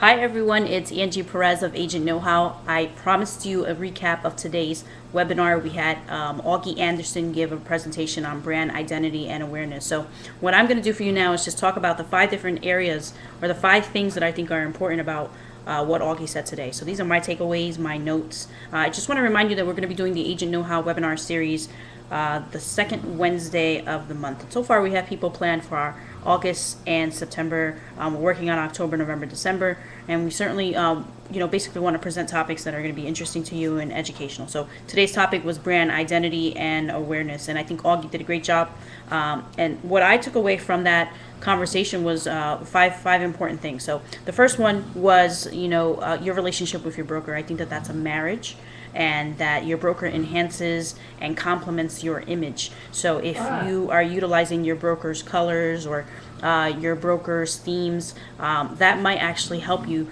Hi everyone, it's Angie Perez of Agent Know-How. I promised you a recap of today's webinar. We had Augie Anderson give a presentation on brand identity and awareness. So what I'm going to do for you now is just talk about the 5 different areas or the 5 things that I think are important about what Augie said today. So these are my takeaways, my notes. I just want to remind you that we're going to be doing the Agent Know-How webinar series the second Wednesday of the month. And so far we have people planned for our August and September. We're working on October, November, December, and we certainly, basically want to present topics that are going to be interesting to you and educational. So today's topic was brand identity and awareness, and I think Augie did a great job. And what I took away from that conversation was five important things. So the first one was, your relationship with your broker. I think that that's a marriage, and that your broker enhances and complements your image. So if you are utilizing your broker's colors or your broker's themes, that might actually help you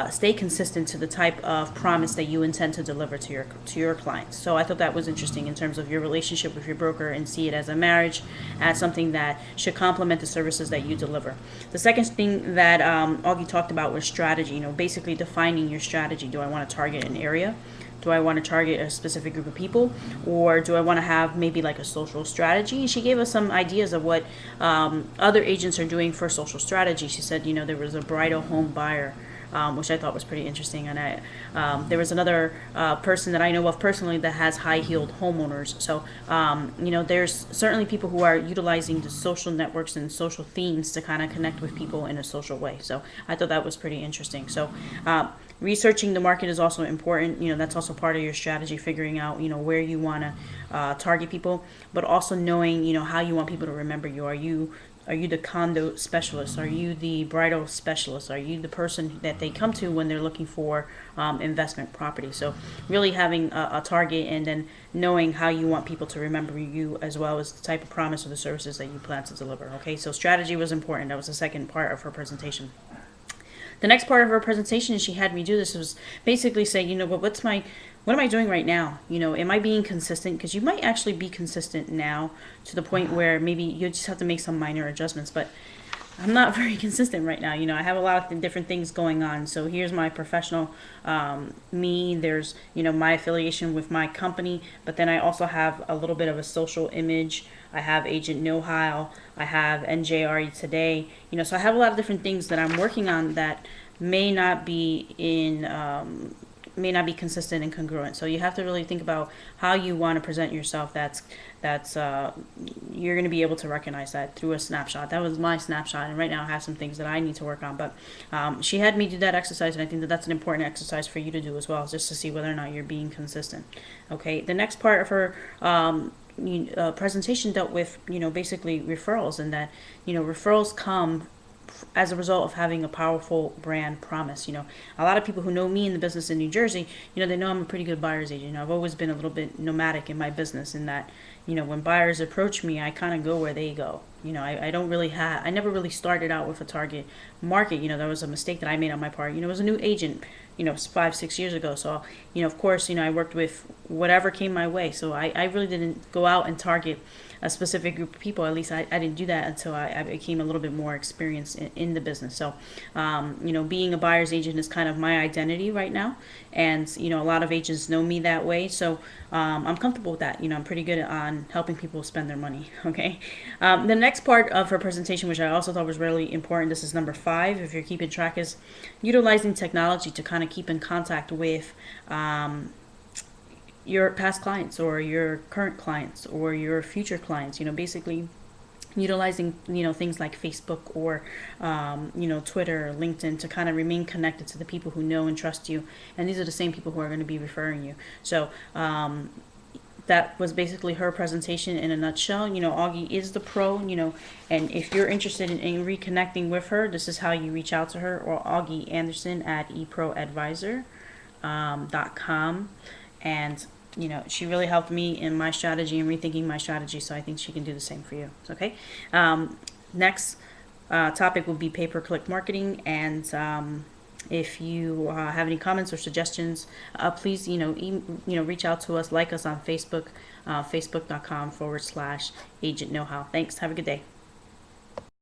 stay consistent to the type of promise that you intend to deliver to your clients. So I thought that was interesting in terms of your relationship with your broker, and see it as a marriage, as something that should complement the services that you deliver. The second thing that Augie talked about was strategy. Basically defining your strategy. Do I want to target an area? Do I want to target a specific group of people, or do I want to have maybe like a social strategy? She gave us some ideas of what other agents are doing for social strategy. She said, there was a bridal home buyer, which I thought was pretty interesting. And there was another person that I know of personally that has high-heeled homeowners. So, there's certainly people who are utilizing the social networks and social themes to kind of connect with people in a social way. So I thought that was pretty interesting. So researching the market is also important. That's also part of your strategy, figuring out, where you want to target people, but also knowing, how you want people to remember you. Are you the condo specialist? Are you the bridal specialist? Are you the person that they come to when they're looking for investment property? So really having a target, and then knowing how you want people to remember you, as well as the type of promise or the services that you plan to deliver. Okay, so strategy was important. That was the second part of her presentation. The next part of her presentation, she had me do this, was basically say, what am I doing right now? Am I being consistent? Because you might actually be consistent now to the point where maybe you just have to make some minor adjustments, but I'm not very consistent right now. I have a lot of different things going on. So here's my professional me. There's, my affiliation with my company, but then I also have a little bit of a social image. I have Agent Know-How. I have NJRE Today. So I have a lot of different things that I'm working on that may not be consistent and congruent. So you have to really think about how you want to present yourself. That's you're going to be able to recognize that through a snapshot. That was my snapshot, and right now I have some things that I need to work on. But she had me do that exercise, and I think that that's an important exercise for you to do as well, just to see whether or not you're being consistent. Okay, the next part of her presentation dealt with basically referrals, and that referrals come as a result of having a powerful brand promise. A lot of people who know me in the business in New Jersey, they know I'm a pretty good buyer's agent. I've always been a little bit nomadic in my business, in that, when buyers approach me, I kind of go where they go. I never really started out with a target market. That was a mistake that I made on my part. I was a new agent, 5-6 years ago. So, of course, I worked with whatever came my way. So I really didn't go out and target a specific group of people. At least I didn't do that until I became a little bit more experienced in the business. So, being a buyer's agent is kind of my identity right now. And, a lot of agents know me that way. So I'm comfortable with that. I'm pretty good on helping people spend their money. Okay. The next part of her presentation, which I also thought was really important, this is number 5, if you're keeping track, is utilizing technology to kind of keep in contact with your past clients, or your current clients, or your future clients. Basically utilizing things like Facebook, or Twitter, LinkedIn, to kind of remain connected to the people who know and trust you, and these are the same people who are going to be referring you. So that was basically her presentation in a nutshell. Augie is the pro, and if you're interested in reconnecting with her, this is how you reach out to her, or Augie Anderson at eproadvisor.com. And she really helped me in my strategy and rethinking my strategy, so I think she can do the same for you. Okay. Next topic will be pay-per-click marketing, and if you have any comments or suggestions, please reach out to us, like us on Facebook, facebook.com/AgentKnowHow. Thanks. Have a good day.